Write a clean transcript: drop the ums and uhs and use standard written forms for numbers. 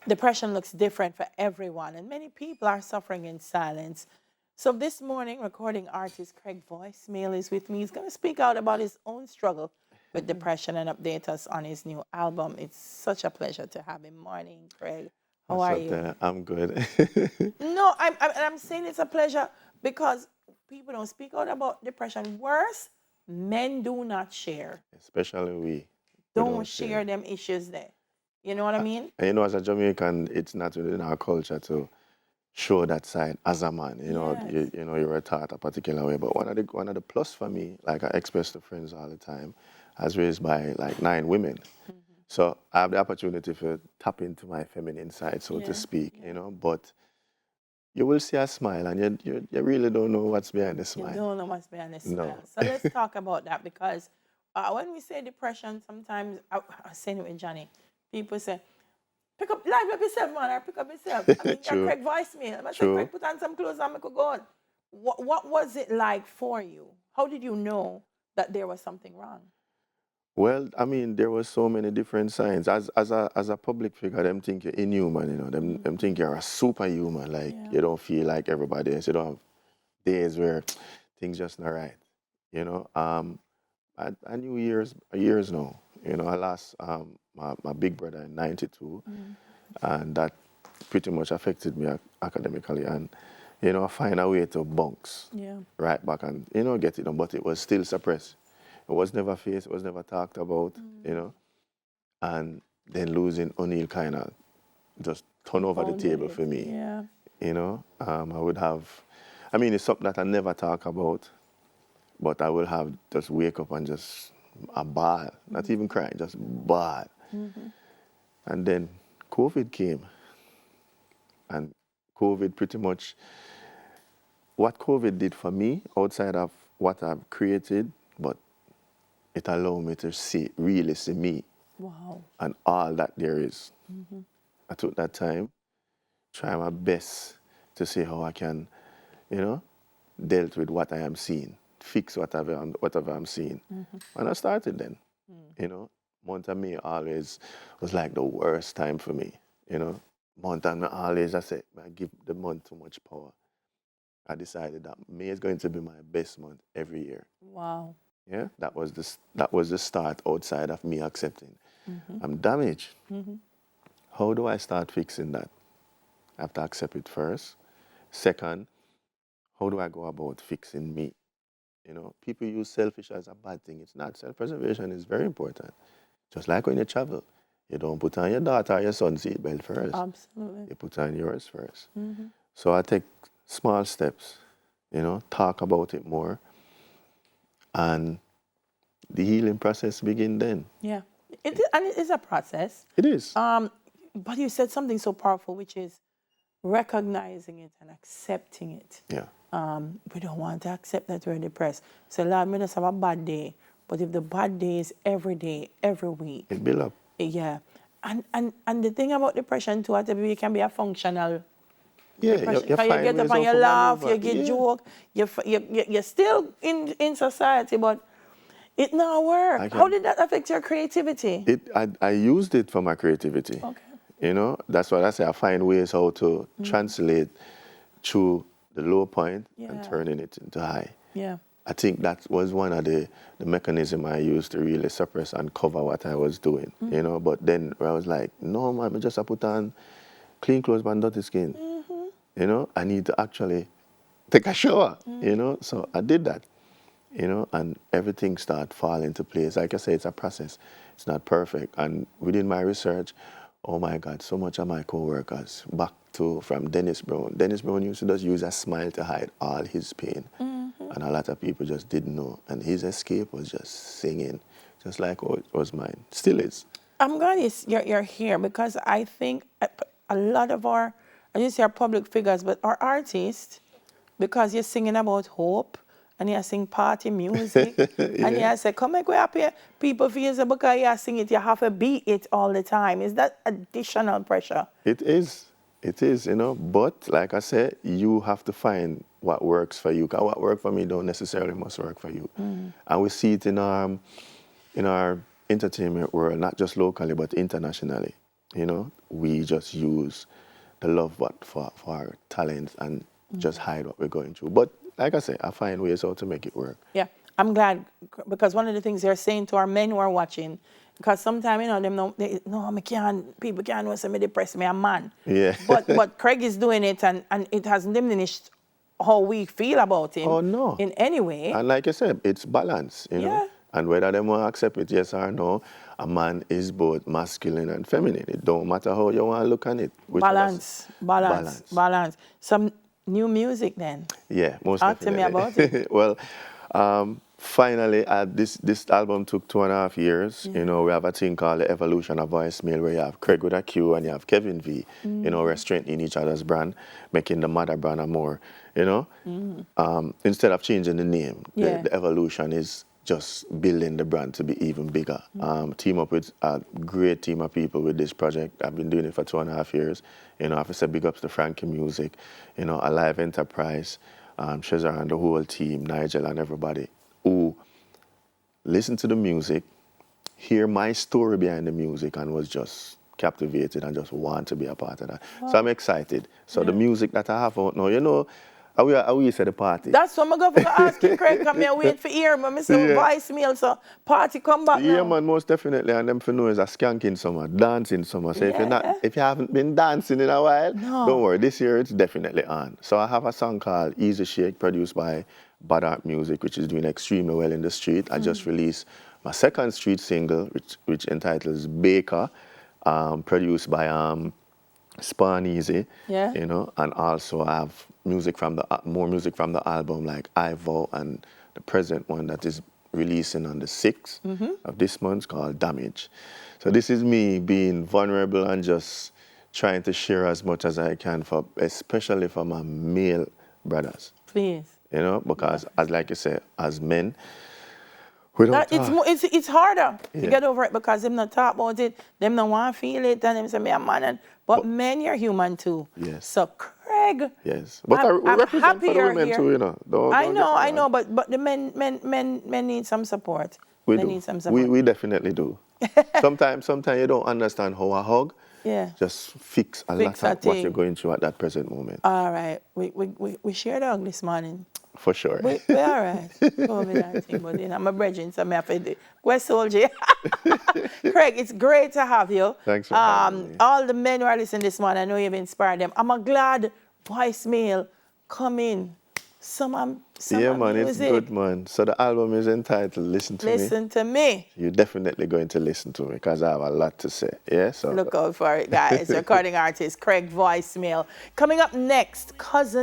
depression looks different for everyone, and many people are suffering in silence. So this morning, recording artist Qraig Voicemail is with me. He's going to speak out about his own struggle with depression and update us on his new album. It's such a pleasure to have him. Morning, Qraig. How What's are up you? there? I'm good. No, I'm saying it's a pleasure because people don't speak out about depression. Worse, men do not share. Especially we Don't don't share share. them issues there. You know what I mean? And as a Jamaican, it's not within our culture to show that side as a man. Yes. You were taught a particular way. But one of the plus for me, like I express to friends all the time, I was raised by like 9 women. Mhm. So I have the opportunity to tap into my feminine side, so to Yeah, speak, yeah. But you will see a smile and you really don't know what's behind the You smile. don't know what's behind the No. smile. So let's talk about that because when we say depression, sometimes I was saying it with Johnny, people say, pick up, live up yourself, man, or pick up yourself. I mean, you're True. Qraig voicemail. I say, True. Qraig, put on some clothes and make it go on. What was it like for you? How did you know that there was something wrong? Well, I mean, there was so many different signs. As a public figure, them think you're inhuman, them think you're a superhuman, like Yeah. you don't feel like everybody else. You don't have days where things just not right. You know. I knew years now. I lost my big brother in '92, Mm. and that pretty much affected me academically. And I find a way to bounce Yeah. right back and get it done, but it was still suppressed. It was never faced. It was never talked about. You Mm. know and then losing O'Neill kind of just turn over the Compounded table it. for me. Yeah. I would have, I mean, it's something that I never talk about, but I will have just wake up and just a bawl, not even crying, just bawl. Mm-hmm. And then COVID came, and COVID pretty much, what COVID did for me, outside of what I've created, but it allowed me to really see me Wow. and all that there is. Mm-hmm. I took that time, try my best to see how I can, you know, dealt with what I am seeing, fix whatever I'm seeing. Mm-hmm. And I started then, you know. Month of May always was like the worst time for me, you know. Month of May always, I said, I give the month too much power. I decided that May is going to be my best month every year. Wow. Yeah, that was the start outside of me accepting. Mm-hmm. I'm damaged. Mm-hmm. How do I start fixing that? I have to accept it first. Second, how do I go about fixing me? People use selfish as a bad thing. It's not. Self-preservation is very important. Just like when you travel, you don't put on your daughter or your son's seatbelt first. Absolutely. You put on yours first. Mm-hmm. So I take small steps, talk about it more, and the healing process begin then. Yeah. And it is a process. It is. Um, but you said something so powerful, which is recognizing it and accepting it. Yeah. We don't want to accept that we're depressed. So, Lord, we just have a bad day. But if the bad day is every day, every week, It build up. yeah. And the thing about depression too, I tell you, it can be a functional Yeah, depression. you Because you find get up ways and how you to laugh, maneuver. you get Yeah. joke, you're still in society, but it not I work. How can. did that affect your creativity? I used it for my creativity. Okay. That's what I say. I find ways how to translate through the low point and Yeah. turning it into high. Yeah. I think that was one of the mechanism I used to really suppress and cover what I was doing. But then I was like, no, man, I just I put on clean clothes but dirty skin. Mm-hmm. I need to actually take a shower. Mm-hmm. So I did that. And everything started falling into place. Like I say, it's a process. It's not perfect. And within my research, oh my God, so much of my coworkers back to from Dennis Brown. Dennis Brown used to just use a smile to hide all his pain. Mm-hmm. And a lot of people just didn't know. And his escape was just singing, just like how it was mine. Still is. I'm glad you're here because I think a lot of our, I just say our public figures, but our artists, because you're singing about hope and you sing party music and Yeah, you say, come make we happy. People feel say because you sing it, you have to beat it all the time. Is that additional pressure? it is. It is. But like I said, you have to find what works for you. 'Cause what works for me don't necessarily must work for you. And we see it in our entertainment world, not just locally but internationally. you know, we just use the love what for our talents and just hide what we're going through. But like I say, I find ways how to make it work. Yeah, I'm glad because one of the things they're saying to our men who are watching, because sometimes you know them no, I can't. People can't know me depressed. Me a man. Yeah. But Qraig is doing it, and it hasn't diminished how we feel about him. Oh no. In any way. And like I said, it's balance, you know. Yeah. And whether they want to accept it, yes or no, a man is both masculine and feminine. It don't matter how you want to look at it. Balance. Some new music then. Yeah, most Talk definitely. to me about it. Well, finally, this album took 2.5 years. You know, we have a thing called the evolution of voicemail, where you have Qraig with a Q and you have Kevin V. You know, we're strengthening each other's brand, making the mother brand a more, you know, instead of changing the name, the evolution is just building the brand to be even bigger. Team up with a great team of people with this project. I've been doing it for 2.5 years. You know, I have to say big ups to Frankie Music, you know, Alive Enterprise, Shazar and the whole team, Nigel and everybody who listened to the music, hear my story behind the music, and was just captivated and just want to be a part of that. Wow. So I'm excited. So the music that I have out now, you know, how we say the party? That's what I'm going to ask you, Qraig. Come here, wait for ear. But I say voicemail, so party come back now. Yeah, man, most definitely. And them for know is a skanking summer, dancing summer. So if you haven't been dancing in a while, don't worry. This year it's definitely on. So I have a song called Easy Shake, produced by Bad Art Music, which is doing extremely well in the street. I just released my second street single, which entitles Baker, produced by Spawn Easy, you know, and also I have more music from the album, like I Vow, and the present one that is releasing on the 6th of this month, called Damage. So this is me being vulnerable and just trying to share as much as I can, especially for my male brothers. Please. You know, because as like you say, as men, we don't talk. It's harder to get over it because them not talk about it, them not want to feel it, and them say me a man. But men, you're human too. Yes. So Qraig. Yes. But I represent for the women too, you know. I know, but the men need some support. We they do. Need some support. We definitely do. Sometimes you don't understand how a hug just fix a lot of what you're going through at that present moment. All right. We shared a hug this morning. For sure. We all right. Over that thing, but I'm a brethren, so I have to do. West Soldier. Qraig, it's great to have you. Thanks for having me. All the men who are listening this morning, I know you've inspired them. I'm glad voicemail come in. Some man, music. It's good, man. So the album is entitled Listen to Me. Listen to Me. You're definitely going to listen to me because I have a lot to say. Yeah, so look out for it, guys. Recording artist Qraig voicemail. Coming up next, Cousin